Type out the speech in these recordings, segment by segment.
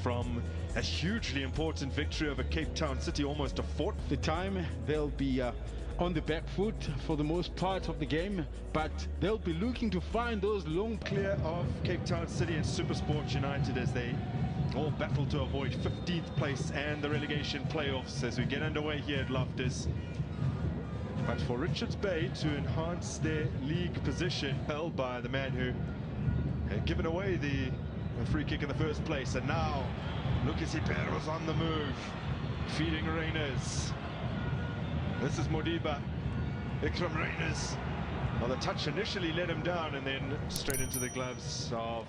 from a hugely important victory over Cape Town City, almost a fort. The time they'll be on the back foot for the most part of the game, but they'll be looking to find those long Clear of Cape Town City and SuperSport United as they all battle to avoid 15th place and the relegation playoffs as we get underway here at Loftus. But for Richards Bay to enhance their league position, held by the man who had given away the free kick in the first place, and now Lucas Ibero's on the move, feeding Reyners. This is Modiba, Ikram Reyners. Well, the touch initially let him down, and then straight into the gloves of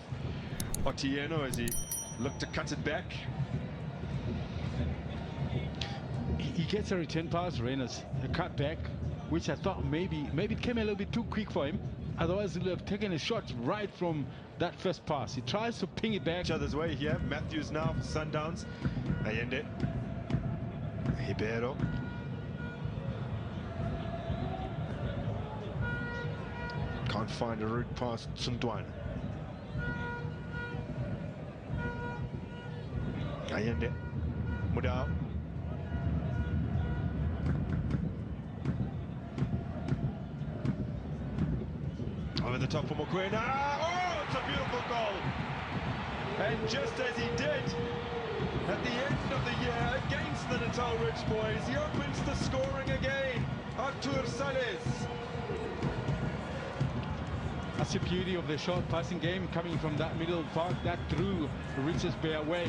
Otieno as he looked to cut it back. He gets a return pass, Reyners, a cut back, which I thought maybe it came a little bit too quick for him. Otherwise, he would have taken a shot right from that first pass. He tries to ping it back. Each other's way here. Matthews now for Sundowns. Allende. Ibero. Can't find a route past Sundwana. Allende. Mudau. Over the top for Mokoena. Oh, it's a beautiful goal. And just as he did at the end of the year against the Natal Ridge boys, he opens the scoring again. Artur Sales. That's the beauty of the short passing game coming from that middle park that threw Richards Bay away.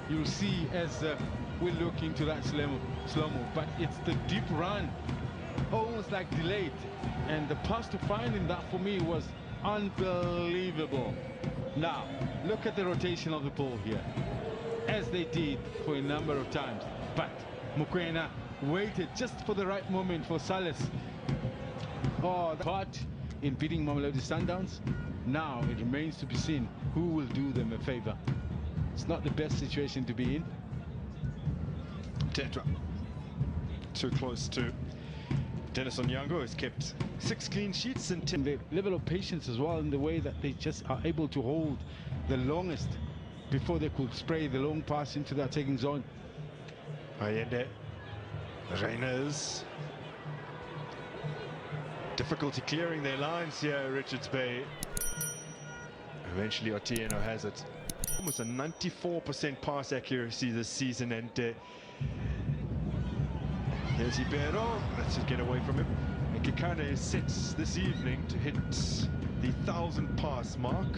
You'll see as we look into that slow-mo, but it's the deep run, almost like delayed. And the pass to find in that for me was unbelievable. Now, look at the rotation of the ball here, as they did for a number of times. But Mokoena waited just for the right moment for Sales. Oh, the part in beating Mamelodi Sundowns. Now it remains to be seen who will do them a favor. It's not the best situation to be in. Tetra. Too close to Dennis Onyango has kept 6 clean sheets and 10. The level of patience as well in the way that they just are able to hold the longest before they could spray the long pass into the attacking zone. Allende. Reyners. Difficulty clearing their lines here, Richards Bay. Eventually Otieno has it. Almost a 94% pass accuracy this season, and here's Ibero. Let's just get away from him. And Kekana is set this evening to hit the 1,000 pass mark,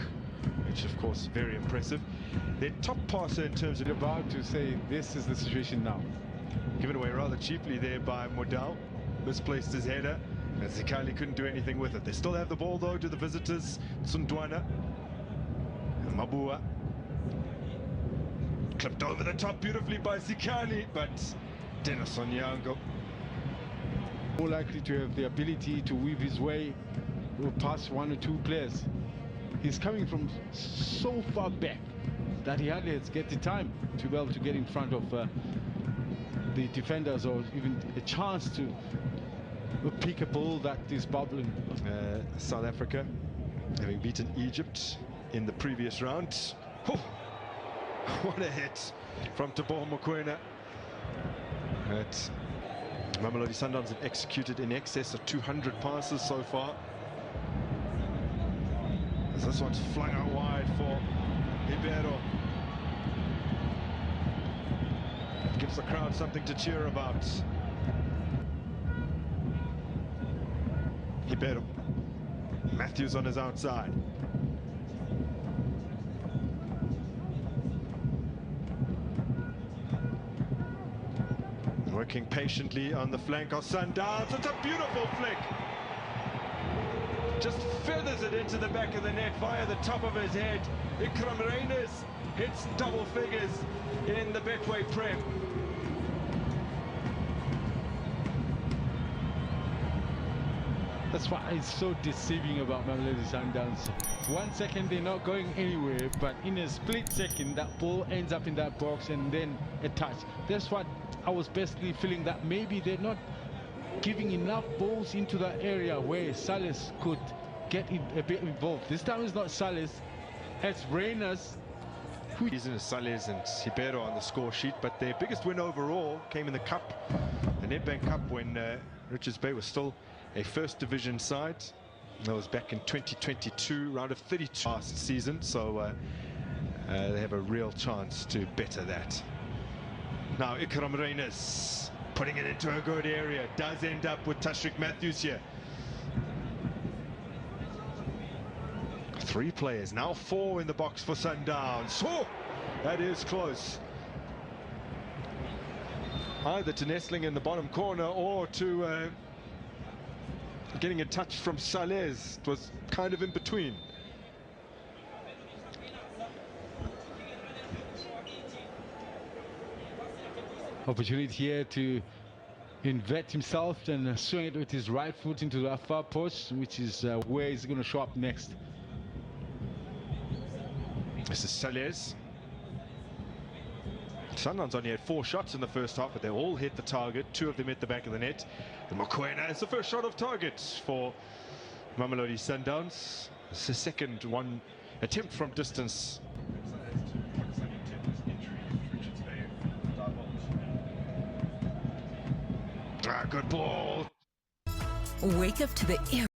which of course very impressive. Their top passer in terms of... About to say this is the situation now. Given away rather cheaply there by Modal. Misplaced his header, and Zikali couldn't do anything with it. They still have the ball though to the visitors. Sundwana. And Mabua. Clipped over the top beautifully by Zikali, but Dennis Onyango. More likely to have the ability to weave his way past 1 or 2 players. He's coming from so far back that he hardly has get the time to be able to get in front of the defenders, or even a chance to pick a ball that is bubbling. South Africa having beaten Egypt in the previous round. Oh, what a hit from Teboho Mokoena. Mamelodi Sundowns have executed in excess of 200 passes so far. As this one's flung out wide for Ibero. It gives the crowd something to cheer about. Ibero. Matthews on his outside. Working patiently on the flank of Sundowns. It's a beautiful flick. Just feathers it into the back of the net via the top of his head. Ikram Reyners hits double figures in the Betway Prem. That's why it's so deceiving about Mamelodi Sundowns. 1 second they're not going anywhere, but in a split second that ball ends up in that box and then a touch. That's what I was basically feeling, that maybe they're not giving enough balls into that area where Sales could get a bit involved. This time it's not Sales, it's Reyners Season is Sales and Sibero on the score sheet, but their biggest win overall came in the Cup, the Nedbank Cup, when Richards Bay was still a first division side. That was back in 2022, round of 32 last season, so they have a real chance to better that. Now Ikram Reyners putting it into a good area, does end up with Tashrik Matthews here. 3 players, now 4 in the box for Sundowns. Oh, that is close. Either to nestling in the bottom corner or to getting a touch from Sales. It was kind of in between. Opportunity here to invent himself and swing it with his right foot into the far post, which is where he's going to show up next. This is Sales. Sundowns only had 4 shots in the first half, but they all hit the target. 2 of them hit the back of the net. And Mokoena is the first shot of target for Mamelodi Sundowns. It's the second one attempt from distance. Good ball. Wake up to the air.